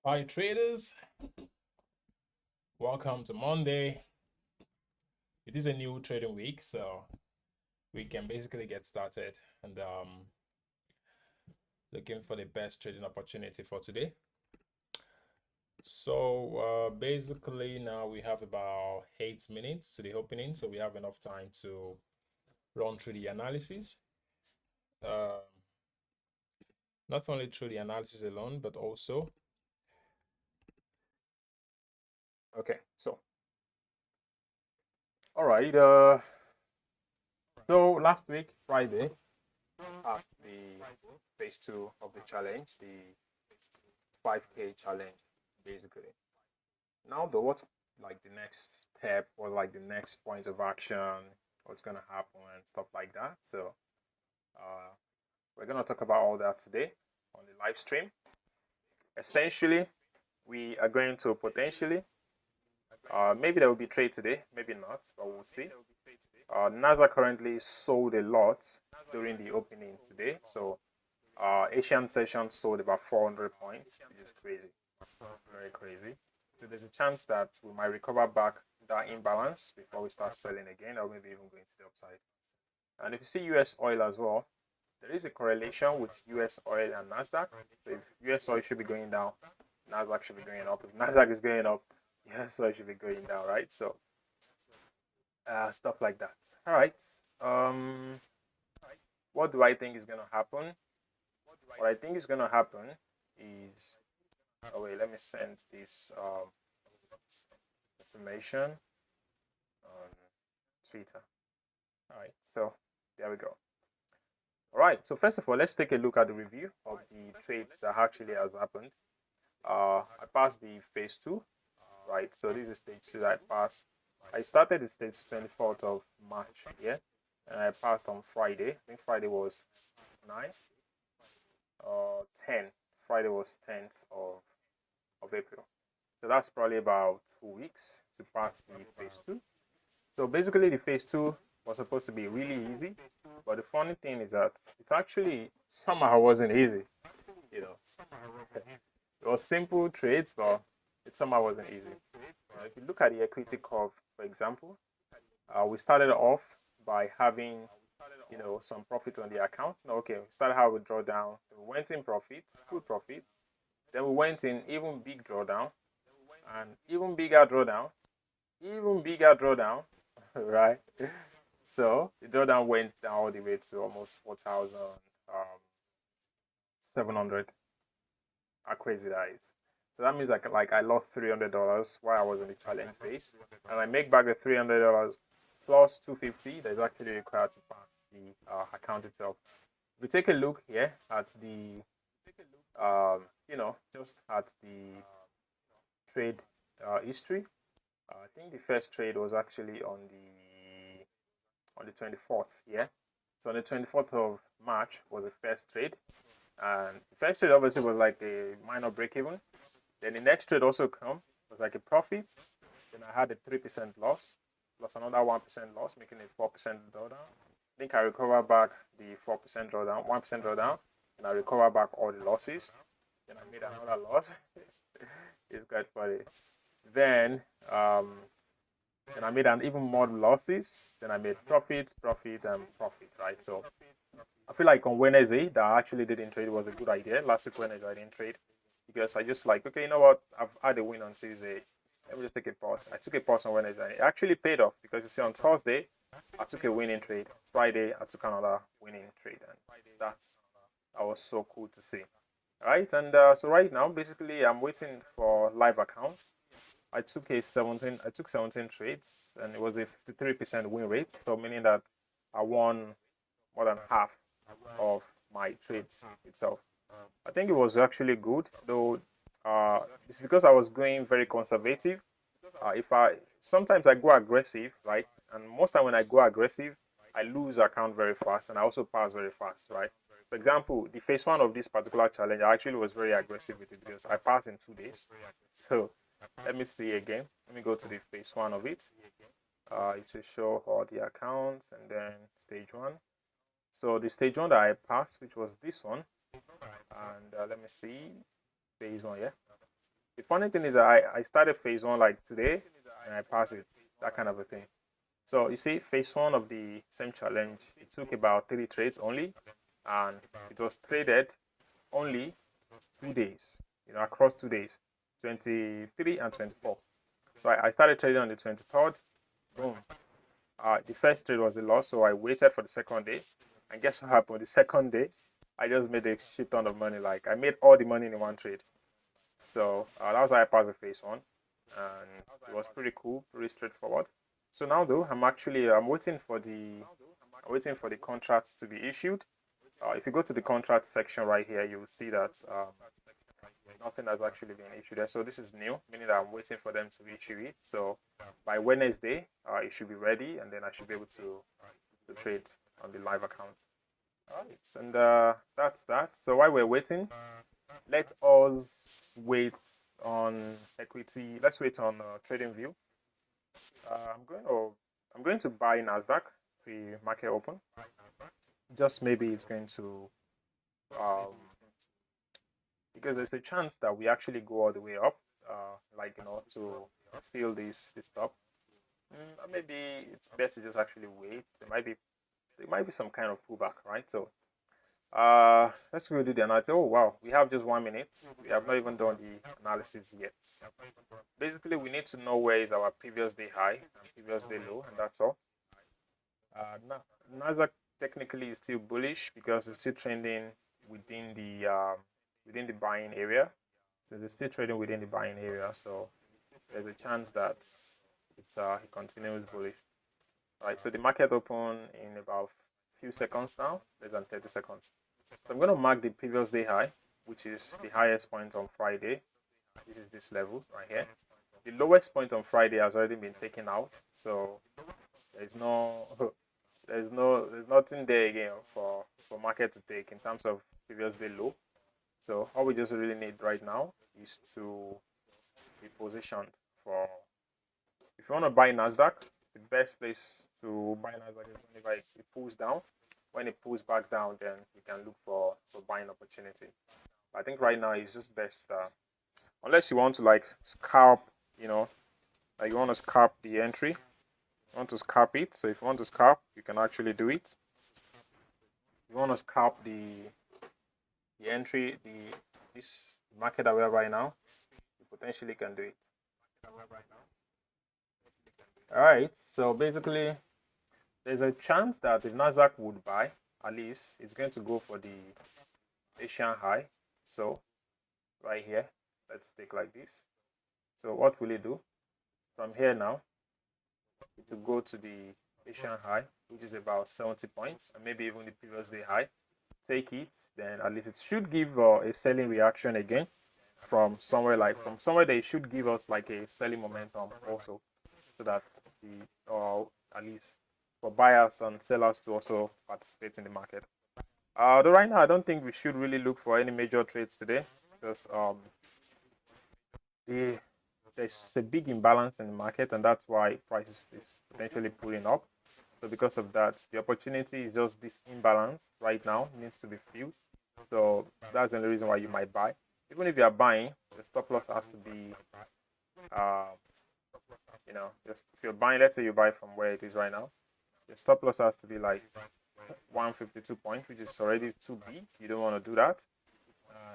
Hi traders, welcome to Monday. It is a new trading week, so we can basically get started and looking for the best trading opportunity for today. So basically now we have about 8 minutes to the opening, so we have enough time to run through the analysis. Not only through the analysis alone, but also so all right. So last week Friday passed the phase 2 of the challenge, the 5K challenge, basically. Now, though, what's like the next step or like the next point of action, what's gonna happen and stuff like that. So, we're gonna talk about all that today on the live stream. Essentially, we are going to potentially, maybe there will be trade today, maybe not, but we'll see. NASDAQ currently sold a lot during the opening today, so Asian session sold about 400 points, which is crazy, very crazy. So there's a chance that we might recover back that imbalance before we start selling again, or maybe even going to the upside. And if you see US oil as well, there is a correlation with US oil and NASDAQ. So if US oil should be going down, NASDAQ should be going up. If NASDAQ is going up, US oil should be going down, right? So stuff like that. All right. What do I think is going to happen? What I think is going to happen is, oh wait, let me send this information on Twitter. All right, so there we go. All right, so first of all, let's take a look at the review of the trades that actually has happened. I passed the phase 2, right? So this is stage 2 that I passed. I started the stage 24th of March here, and I passed on Friday. I think Friday was 9 or 10. Friday was 10th of April. So that's probably about 2 weeks to pass the phase 2. So basically the phase 2 was supposed to be really easy, but the funny thing is that it actually somehow wasn't easy. You know, it was simple trades, but it somehow wasn't easy. If you look at the equity curve, for example, we started off by having some profits on the account. Okay, we started how we draw down. We went in profits, good profit. Then we went in even big drawdown, and even bigger drawdown, right? So the drawdown went down all the way to almost 4,700. How crazy that is. So that means like I lost $300 while I was in the challenge phase, and I make back the $300 plus 250 that is actually required to pass the account itself. If we take a look here at the just at the trade history, I think the first trade was actually on the 24th. Yeah, so on the 24th of March was the first trade, and the first trade obviously was like a minor break even. Then the next trade also was like a profit. Then I had a 3% loss plus another 1% loss, making a 4% drawdown. I think I recover back the 4% drawdown, 1% drawdown, and I recover back all the losses. Then I made another loss. It's quite funny. Then I made an even more losses. Then I made profit, and profit, right? So I feel like on Wednesday that I actually didn't trade was a good idea. Last week Wednesday I didn't trade because I just like, okay, you know what? I've had a win on Tuesday. Let me just take a pause. I took a pause on Wednesday. It actually paid off because you see on Thursday I took a winning trade. Friday I took another winning trade, and that was so cool to see. Right, and so right now basically I'm waiting for live accounts. I took 17 trades, and it was a 53% win rate, so meaning that I won more than half of my trades itself. I think it was actually good, though. It's because I was going very conservative. If I sometimes I go aggressive, right, and most time when I go aggressive, I lose account very fast, and I also pass very fast, right. For example, the phase 1 of this particular challenge, I actually was very aggressive with it because I passed in 2 days. So let me see again. Let me go to the phase 1 of it. It should show all the accounts and then stage 1. So the stage 1 that I passed, which was this one, and let me see, phase 1, yeah. The funny thing is that I started phase one like today and I passed it, that kind of a thing. So you see, phase one of the same challenge, it took about 3 trades only, and it was traded only 2 days, across 2 days, 23 and 24. So I started trading on the 23rd. Boom. The first trade was a loss, so I waited for the second day. And guess what happened? The second day, I just made a shit ton of money. Like, I made all the money in one trade. So that was how I passed the phase one. And it was pretty cool, pretty straightforward. So now though, I'm waiting for the contracts to be issued. If you go to the contract section right here, you will see that nothing has actually been issued there. So this is new, meaning that I'm waiting for them to issue it. So by Wednesday, it should be ready, and then I should be able to trade on the live account. All right, and that's that. So while we're waiting, let us wait on equity. Let's wait on TradingView. I'm going to buy NASDAQ pre-market open. Just maybe it's going to because there's a chance that we actually go all the way up, to fill this top. Maybe it's best to just actually wait. There might be some kind of pullback, right? So let's go do the analysis. Oh wow, we have just 1 minute. We have not even done the analysis yet. Basically, we need to know where is our previous day high and previous day low, and that's all. NASDAQ technically is still bullish because it's still trending within the buying area. So it's still trading within the buying area. So there's a chance that it continues bullish. All right. So the market open in about few seconds now, less than 30 seconds. So I'm going to mark the previous day high, which is the highest point on Friday. This is this level right here. The lowest point on Friday has already been taken out, so there's nothing there again for market to take in terms of previous day low. So all we just really need right now is to be positioned for. If you want to buy NASDAQ, the best place to buy NASDAQ is whenever it pulls down. When it pulls back down, then you can look for buying opportunity. I think right now it's just best, unless you want to scalp, like you want to scalp the entry, you want to scalp it. So if you want to scalp, you can actually do it. If you want to scalp the entry, this market that we have right now, you potentially can do it. All right, so basically there's a chance that if NASDAQ would buy, at least it's going to go for the Asian high. So right here, let's take like this. So what will it do? From here now, it will go to the Asian high, which is about 70 points, and maybe even the previous day high. Take it, then at least it should give a selling reaction again from somewhere there. It should give us like a selling momentum also, so that at least for buyers and sellers to also participate in the market. Though right now I don't think we should really look for any major trades today, because there's a big imbalance in the market, and that's why prices is potentially pulling up. So because of that, the opportunity is just this imbalance right now needs to be filled. So that's the only reason why you might buy. Even if you are buying, the stop loss has to be, just if you're buying, let's say you buy from where it is right now, the stop loss has to be like 152 points, which is already too big. You don't want to do that,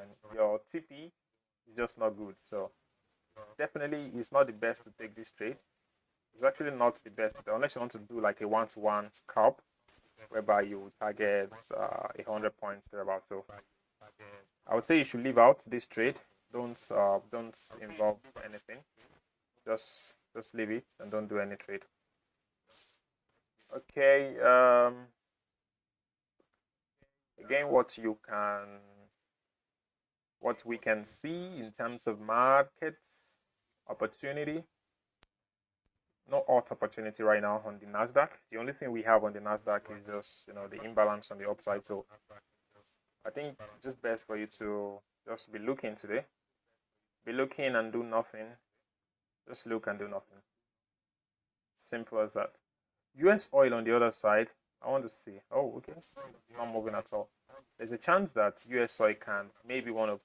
and your TP is just not good. So definitely, it's not the best to take this trade. It's actually not the best unless you want to do like a one-to-one scalp, whereby you target 100 points thereabout. So I would say you should leave out this trade. Don't involve anything. Just leave it and don't do any trade. Okay. Again, what we can see in terms of markets opportunity. No hot opportunity right now on the NASDAQ. The only thing we have on the NASDAQ is just the imbalance on the upside. So I think it's just best for you to just be looking today. Be looking and do nothing. Just look and do nothing. Simple as that. US oil on the other side, I want to see. Oh, okay. It's not moving at all. There's a chance that US oil can maybe want to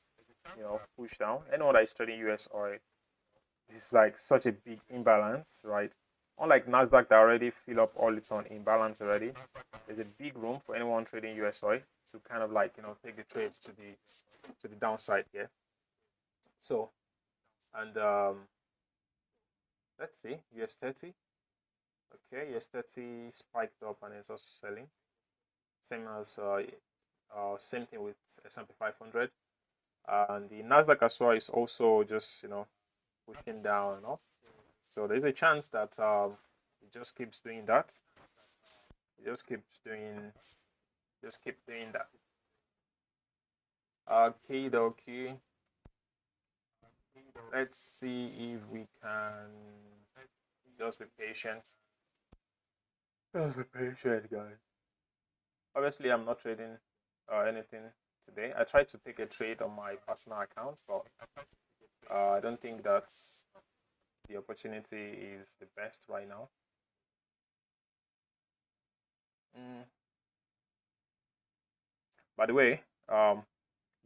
push down. Anyone that is trading US oil, it's like such a big imbalance, right? Unlike NASDAQ that already fill up all its own imbalance already, there's a big room for anyone trading US oil to kind of like take the trades to the downside here. So, and let's see, US 30. Okay, US 30 spiked up and it's also selling. Same as same thing with S&P 500, and the NASDAQ as well is also just pushing down and up. So there's a chance that it just keeps doing that. It just keep doing that. Okay. Let's see if we can just be patient. Just be patient, guys. Obviously, I'm not trading anything today. I tried to take a trade on my personal account, but I don't think that's the opportunity is the best right now. By the way,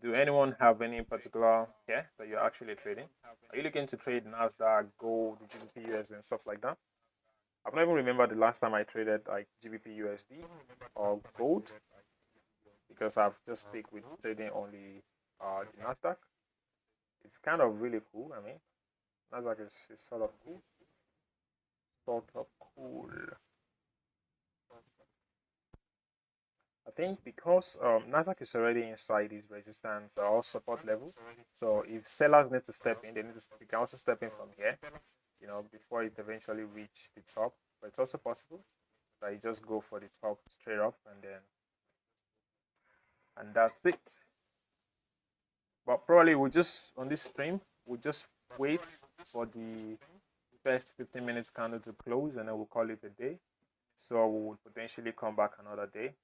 do anyone have any particular pair that you're actually trading? Are you looking to trade NASDAQ, gold, GBP USD, and stuff like that? I've not even remembered the last time I traded like GBP USD or gold, because I've just stick with trading only the NASDAQ. It's kind of really cool. I mean, NASDAQ is sort of cool. I think because NASDAQ is already inside these resistance or support levels, so if sellers need to step in, they can also step in from here, before it eventually reach the top. But it's also possible that you just go for the top straight up and that's it. But probably we'll just on this stream we'll just wait for the first 15 minutes candle to close, and then we'll call it a day. So we would potentially come back another day.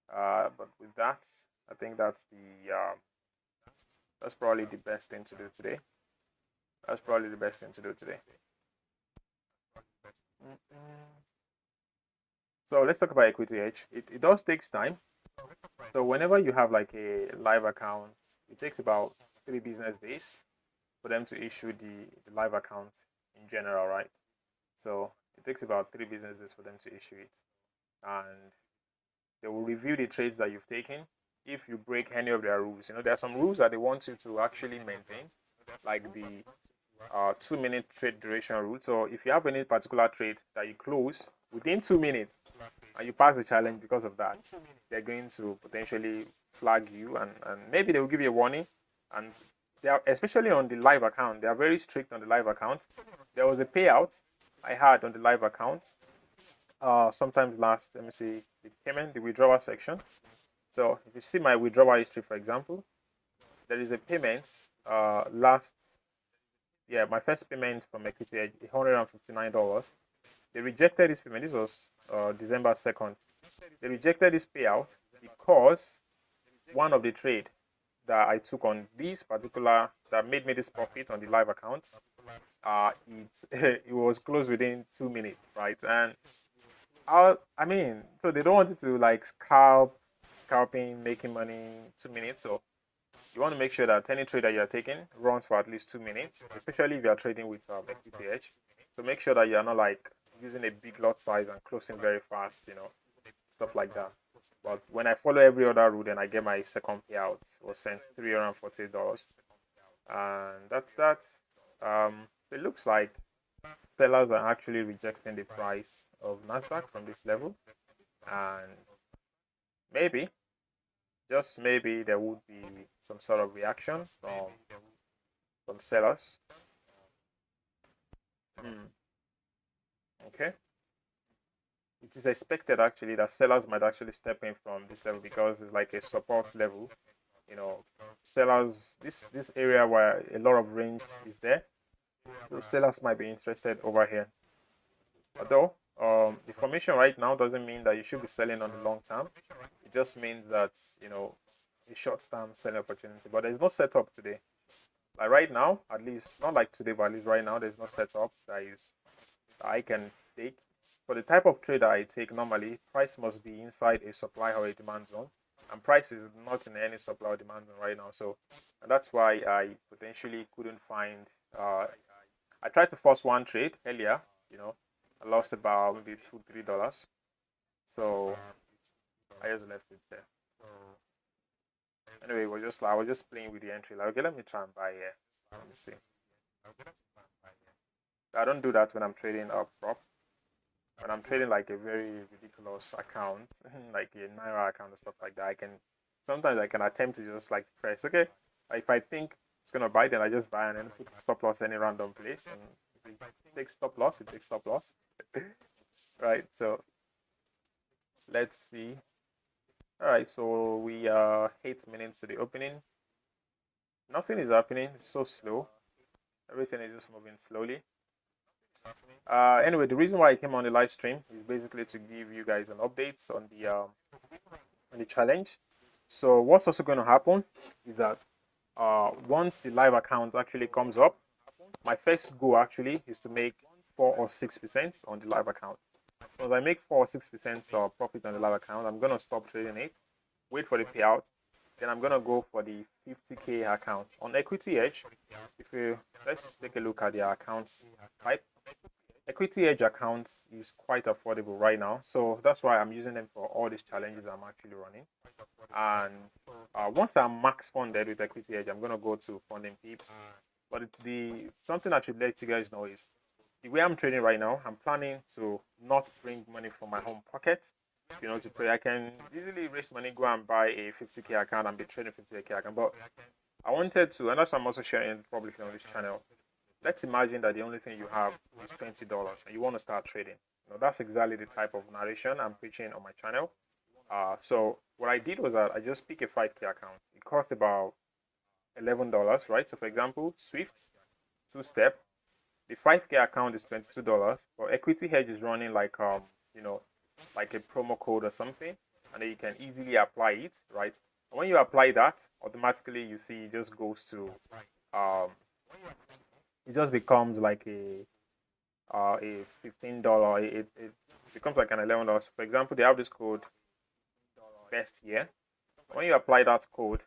But with that, I think that's probably the best thing to do today. So let's talk about equity hedge. It does takes time. So whenever you have like a live account, it takes about 3 business days for them to issue the live account in general, right? So it takes about 3 business days for them to issue it, and they will review the trades that you've taken. If you break any of their rules, there are some rules that they want you to actually maintain, like the 2-minute trade duration rule. So if you have any particular trade that you close within 2 minutes and you pass the challenge because of that, they're going to potentially flag you, and maybe they will give you a warning. And they are, especially on the live account, they are very strict on the live account. There was a payout I had on the live account sometimes let me see the payment, the withdrawal section. So if you see my withdrawal history, for example, there is a payment my first payment from equity hedge, $159. They rejected this payment. This was December 2nd. They rejected this payout because one of the trade that I took on this particular that made me this profit on the live account, it was closed within 2 minutes, right? And so they don't want you to like scalping, making money in 2 minutes. So you want to make sure that any trade that you're taking runs for at least 2 minutes, especially if you're trading with equity hedge. So make sure that you're not like using a big lot size and closing very fast, stuff like that. But when I follow every other rule, then I get my second payout. It was sent $348, and that's that. It looks like sellers are actually rejecting the price of NASDAQ from this level, and maybe, just maybe, there would be some sort of reaction from sellers. Okay. It is expected actually that sellers might actually step in from this level because it's like a support level. Sellers, this area where a lot of range is there, so sellers might be interested over here. Although the formation right now doesn't mean that you should be selling on the long term. It just means that a short-term selling opportunity. But there's no setup today. Like right now, at least not like today, but at least right now, there's no setup that I can take. For the type of trade that I take normally, price must be inside a supply or a demand zone. and price is not in any supply or demand zone right now. So and that's why I potentially couldn't find. I tried to force one trade earlier. I lost about maybe $2-3. So I just left it there. Anyway, I was just playing with the entry. Like, okay, let me try and buy here. Let me see. I don't do that when I'm trading up prop. When I'm trading like a very ridiculous account, like a Naira account and stuff like that, sometimes I can attempt to just like press, okay, if I think it's gonna buy, then I just buy and then put stop loss any random place, and if it takes stop loss, it takes stop loss. Right, so let's see. All right, so we are 8 minutes to the opening. Nothing is happening. It's so slow. Everything is just moving slowly. Anyway, the reason why I came on the live stream is basically to give you guys an update on the challenge. So what's also going to happen is that once the live account actually comes up, my first goal actually is to make 4 or 6% on the live account. So as I make 4 or 6% profit on the live account, I'm going to stop trading it, wait for the payout, then I'm going to go for the 50K account. On Equity Edge, let's take a look at the accounts type. Equity Edge accounts is quite affordable right now, so that's why I'm using them for all these challenges I'm actually running. And once I'm max funded with Equity Edge, I'm going to go to funding peeps. But something I should let you guys know is the way I'm trading right now, I'm planning to not bring money from my home pocket, to play. I can easily raise money, go and buy a 50K account and be trading 50K account. But I wanted to, and that's why I'm also sharing it publicly on this channel. Let's imagine that the only thing you have is $20 and you want to start trading. That's exactly the type of narration I'm preaching on my channel. So what I did was that I just picked a 5K account. It cost about $11, right? So for example, Swift, two-step, the 5K account is $22, but Equity Hedge is running like like a promo code or something, and then you can easily apply it, right? And when you apply that, automatically you see it just goes to it just becomes like a $15. It becomes like an $11. For example, they have this code best here. When you apply that code,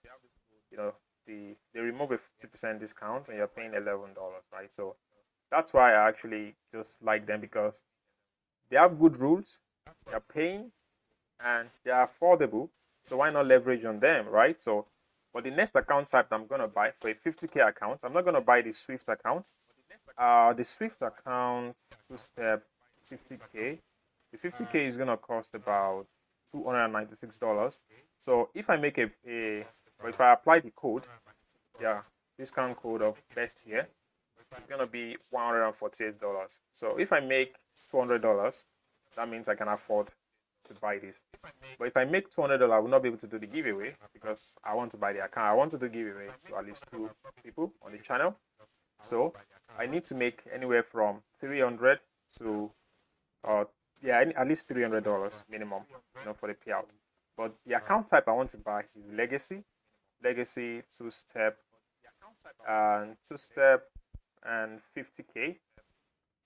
they remove a 50% discount and you're paying $11, right? So that's why I actually just like them, because they have good rules, they're paying, and they're affordable. So why not leverage on them, right? So for the next account type I'm going to buy for a 50K account, I'm not going to buy the Swift account. The Swift account, two-step, 50K. The 50K is going to cost about $296. So if I make or if I apply the code, discount code of best here, it's going to be $148. So if I make $200, that means I can afford to buy this. But if I make $200, I will not be able to do the giveaway because I want to buy the account. I want to do giveaway to at least 2 people on the channel. So I need to make anywhere from $300 to at least $300 minimum, for the payout. But the account type I want to buy is Legacy, two-step, and 50K.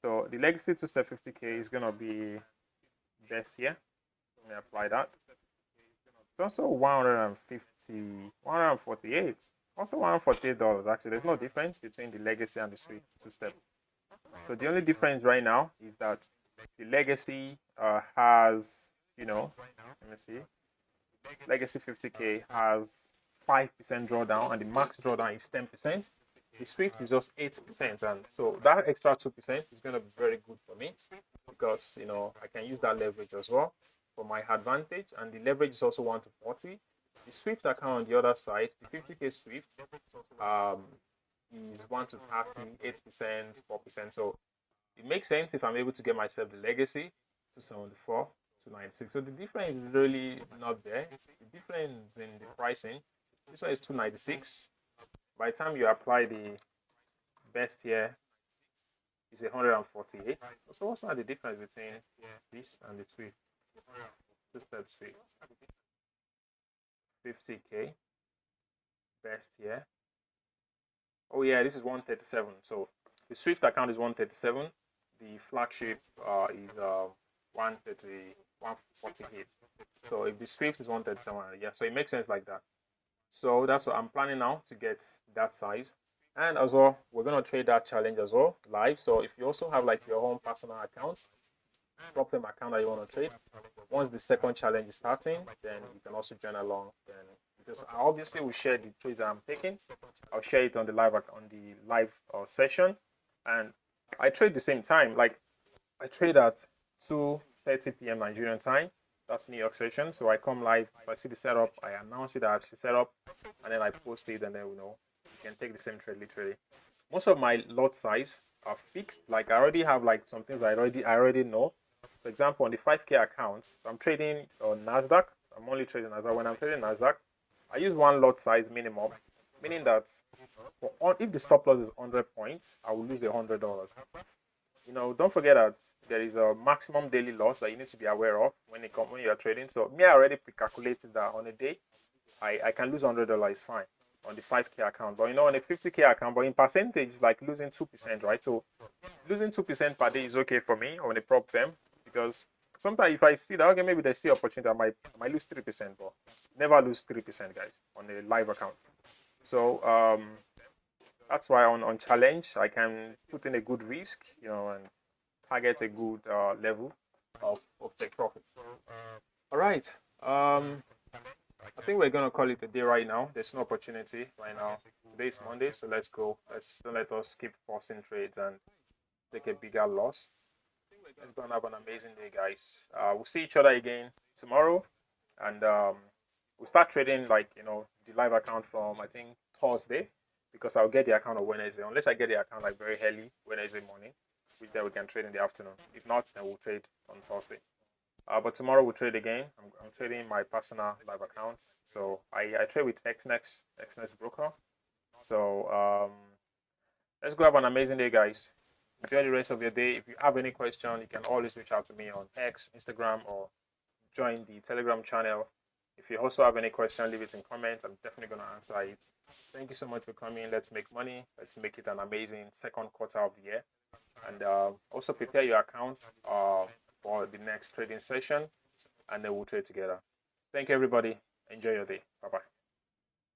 So the Legacy two-step 50K is gonna be best here. Let me apply that. It's also 148. Also $148 actually. There's no difference between the Legacy and the Swift two-step. So the only difference right now is that the Legacy has, let me see. Legacy 50K has 5% drawdown and the max drawdown is 10%. The Swift is just 8%, and so that extra 2% is going to be very good for me because I can use that leverage as well for my advantage, and the leverage is also 1 to 40. The Swift account on the other side, the 50K Swift is 1 to 30, 8%, 4%. So it makes sense if I'm able to get myself the Legacy 274 to 96. So the difference is really not there. The difference in the pricing, this one is 296. By the time you apply the best here, it's 148. So what's not the difference between this and the Swift? Two-step Swift. 50K. Best here. Oh yeah, this is 137. So the Swift account is 137. The flagship is 148. So if the Swift is 137, yeah, so it makes sense like that. So that's what I'm planning now, to get that size. And as well, we're gonna trade that challenge as well live. So if you also have like your own personal accounts, prop firm account that you want to trade, once the second challenge is starting, then you can also join along. Then because I obviously will share the trades that I'm taking, I'll share it on the live session, and I trade the same time. Like I trade at 2:30 p.m. Nigerian time. That's New York session. So I come live. If I see the setup, I announce it. I see the setup, and then I post it, and then you can take the same trade literally. Most of my lot size are fixed. Like I already have like some things I already know. For example, on the 5K account, I'm trading on NASDAQ. I'm only trading NASDAQ. When I'm trading NASDAQ, I use one lot size minimum, meaning that if the stop loss is 100 points, I will lose the $100. Don't forget that there is a maximum daily loss that you need to be aware of when you are trading. So me, I already pre-calculated that on a day, I can lose $100. It's fine on the 5K account, but on a 50K account, but in percentage, it's like losing 2%, right? So losing 2% per day is okay for me on a prop firm, because sometimes if I see that, okay, maybe there's still opportunity, I might lose 3%, but never lose 3%, guys, on a live account. So that's why on challenge I can put in a good risk, and target a good level of take profit. All right. I think we're gonna call it a day right now. There's no opportunity right now. Today is Monday, so let's go. Don't let us keep forcing trades and take a bigger loss. Let's go and have an amazing day, guys. We'll see each other again tomorrow, and we'll start trading like the live account from I think Thursday, because I'll get the account on Wednesday. Unless I get the account like very early Wednesday morning, which then we can trade in the afternoon. If not, then we'll trade on Thursday. But tomorrow we'll trade again. I'm trading my personal live account. So I trade with XNEX broker. So let's go have an amazing day, guys. Enjoy the rest of your day. If you have any question, you can always reach out to me on X, Instagram, or join the Telegram channel. If you also have any question, leave it in comments. I'm definitely going to answer it. Thank you so much for coming. Let's make money. Let's make it an amazing second quarter of the year. And also prepare your accounts for the next trading session, and then we'll trade together. Thank you, everybody. Enjoy your day. Bye-bye.